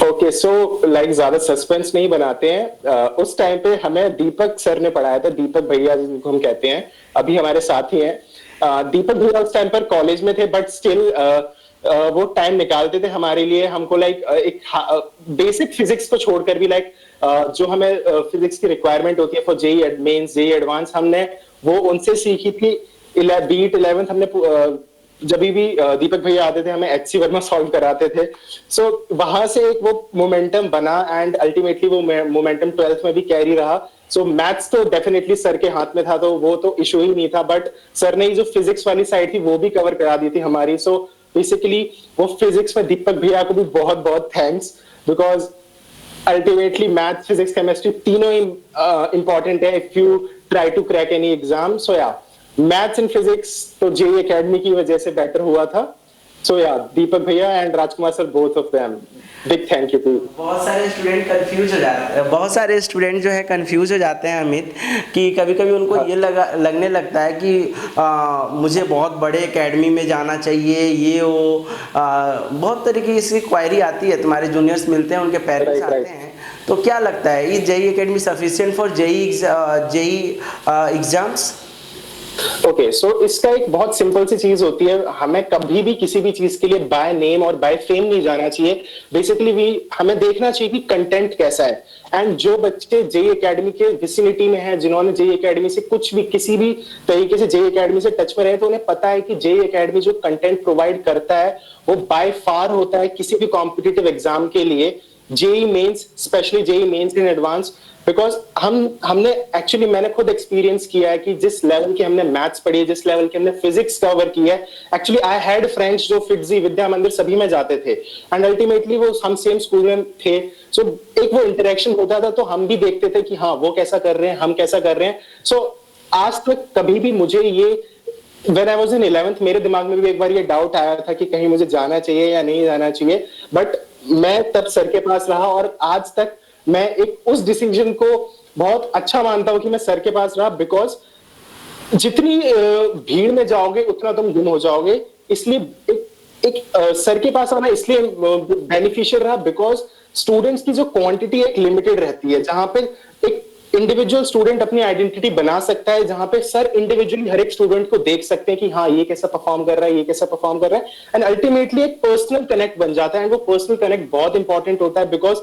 ओके, सो लाइक ज्यादा सस्पेंस नहीं बनाते हैं। उस टाइम पे हमें दीपक सर ने पढ़ाया था, दीपक भैया जिनको हम कहते हैं, अभी हमारे साथ ही हैं। दीपक भैया उस टाइम पर कॉलेज में थे, बट स्टिल वो टाइम निकालते थे हमारे लिए। हमको लाइक एक बेसिक फिजिक्स को छोड़कर भी लाइक जो हमें फिजिक्स की रिक्वायरमेंट होती है for JEE mains, JEE advance, हमने वो उनसे सीखी थी। बीट 11th हमने जब भी दीपक भैया आते थे, हमें HC वर्मा सॉल्व कराते थे। सो वहां से एक वो मोमेंटम बना, एंड अल्टीमेटली वो मोमेंटम 12th में भी कैरी रहा। सो मैथ्स तो डेफिनेटली सर के हाथ में था, तो वो तो इशू ही नहीं था, बट सर ने जो फिजिक्स वाली साइड थी वो भी कवर करा दी थी हमारी। सो बेसिकली वो फिजिक्स में दीपक भैया को भी बहुत बहुत thanks, because ultimately maths, physics, chemistry तीनों ही इंपॉर्टेंट है if you try to crack any exam. So yeah maths and physics तो जेई एकेडमी की वजह से बेटर हुआ था। सो yeah Deepak bhaiya and Rajkumar sir, both of them, big thank you too. बहुत सारे स्टूडेंट कंफ्यूज हो जाते हैं, बहुत सारे स्टूडेंट जो है कंफ्यूज हो जाते हैं अमित, कि कभी कभी उनको ये लगने लगता है कि मुझे बहुत बड़े एकेडमी में जाना चाहिए, ये वो बहुत तरीके की क्वायरी आती है। तुम्हारे जूनियर्स मिलते हैं, उनके पेरेंट्स आते हैं, तो क्या लगता है, is JE Academy sufficient for JEE exams? Okay, so इसका एक बहुत सिंपल सी चीज होती है, हमें कभी भी किसी भी चीज के लिए बाय नेम और बाय फेम नहीं जाना चाहिए। बेसिकली भी हमें देखना चाहिए कि कंटेंट कैसा है। एंड जो बच्चे जेई एकेडमी के विसिनिटी में हैं, जिन्होंने जेई एकेडमी से कुछ भी किसी भी तरीके से जेई एकेडमी से टच में रहे, तो उन्हें पता है कि जेई एकेडमी जो कंटेंट प्रोवाइड करता है वो बाय फार होता है किसी भी कॉम्पिटिटिव एग्जाम के लिए, JEE mains, specially JEE mains in advance. Because हमने एक्चुअली मैंने खुद एक्सपीरियंस किया है कि जिस लेवल की हमने मैथ्स पढ़ी है, जिस लेवल की हमने फिजिक्स कवर की है, एक्चुअली आई हैड फ्रेंड्स जो फिटजी, विद्या मंदिर सभी में जाते थे एंड अल्टीमेटली वो हम सेम स्कूल में थे। सो एक वो इंटरेक्शन होता था, तो हम भी देखते थे कि हाँ वो कैसा कर रहे हैं, हम कैसा कर रहे हैं। सो आज तक कभी भी मुझे ये When I was in 11th मेरे दिमाग में भी एक बार ये डाउट आया था कि कहीं मुझे जाना चाहिए या नहीं जाना चाहिए, बट मैं तब सर के पास रहा और आज तक मैं एक उस डिसीजन को बहुत अच्छा मानता हूं कि मैं सर के पास रहा। बिकॉज जितनी भीड़ में जाओगे उतना तुम गुम हो जाओगे, इसलिए एक सर के पास आना इसलिए बेनिफिशियल रहा बिकॉज स्टूडेंट्स की जो क्वांटिटी एक लिमिटेड रहती है, जहां पे एक इंडिविजुअल स्टूडेंट अपनी आइडेंटिटी बना सकता है, जहां पे सर इंडिविजुअली हर एक स्टूडेंट को देख सकते हैं कि हाँ ये कैसा परफॉर्म कर रहा है, ये कैसा परफॉर्म कर रहा है, एंड अल्टीमेटली एक पर्सनल कनेक्ट बन जाता है। एंड वो पर्सनल कनेक्ट बहुत इंपॉर्टेंट होता है because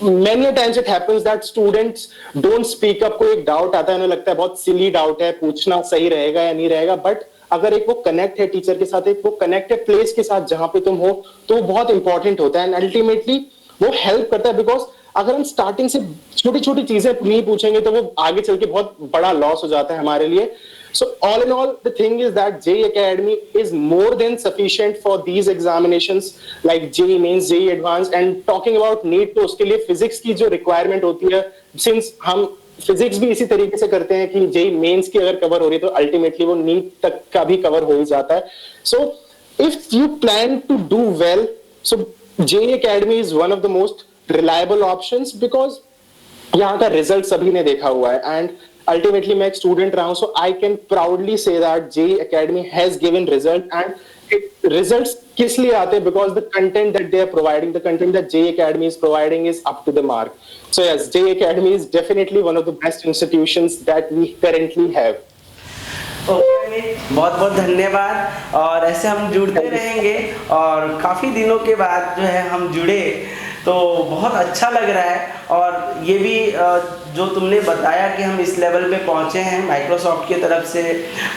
many times it happens that students don't speak up। कोई एक डाउट आता है, उन्हें लगता है बहुत सिली डाउट है, पूछना सही रहेगा या नहीं रहेगा, बट अगर एक वो कनेक्ट है टीचर के साथ, एक वो कनेक्ट है प्लेस के साथ जहां पे तुम हो, तो वो बहुत इंपॉर्टेंट होता है एंड अल्टीमेटली वो हेल्प करता है। बिकॉज अगर हम स्टार्टिंग से छोटी छोटी चीजें नहीं पूछेंगे तो वो आगे चल के बहुत बड़ा लॉस हो जाता है हमारे लिए। So all in all, the thing is that JEE Academy is more than sufficient for these examinations like JEE Mains, JEE Advanced, and talking about NEET, तो उसके लिए फिजिक्स की जो रिक्वायरमेंट होती है, सिंस हम फिजिक्स भी इसी तरीके से करते हैं कि JEE Mains की अगर कवर हो रही है तो अल्टीमेटली वो नीट तक का भी कवर हो ही जाता है। So if you plan to do well, so JEE Academy is one of the most reliable options because यहाँ का रिजल्ट सभी ने देखा हुआ है एंड अल्टीमेटली मैं एक स्टूडेंट रहा हूं, so I can proudly say that JE Academy has given result. And results किस लिए आते हैं? Because the content that they are providing, the content that JE Academy is providing is up to the mark. So yes, JE Academy is definitely one of the best institutions that we currently have. बहुत बहुत धन्यवाद, और ऐसे हम जुड़ते रहेंगे और काफ़ी दिनों के बाद जो है हम जुड़े तो बहुत अच्छा लग रहा है। और ये भी जो तुमने बताया कि हम इस लेवल पे पहुंचे हैं, माइक्रोसॉफ्ट की तरफ से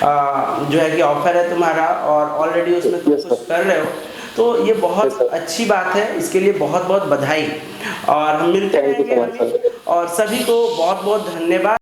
जो है कि ऑफर है तुम्हारा और ऑलरेडी उसमें तुम कुछ कर रहे हो, तो ये बहुत अच्छी बात है, इसके लिए बहुत बहुत बधाई। और हम मिलते रहेंगे और सभी को बहुत बहुत धन्यवाद।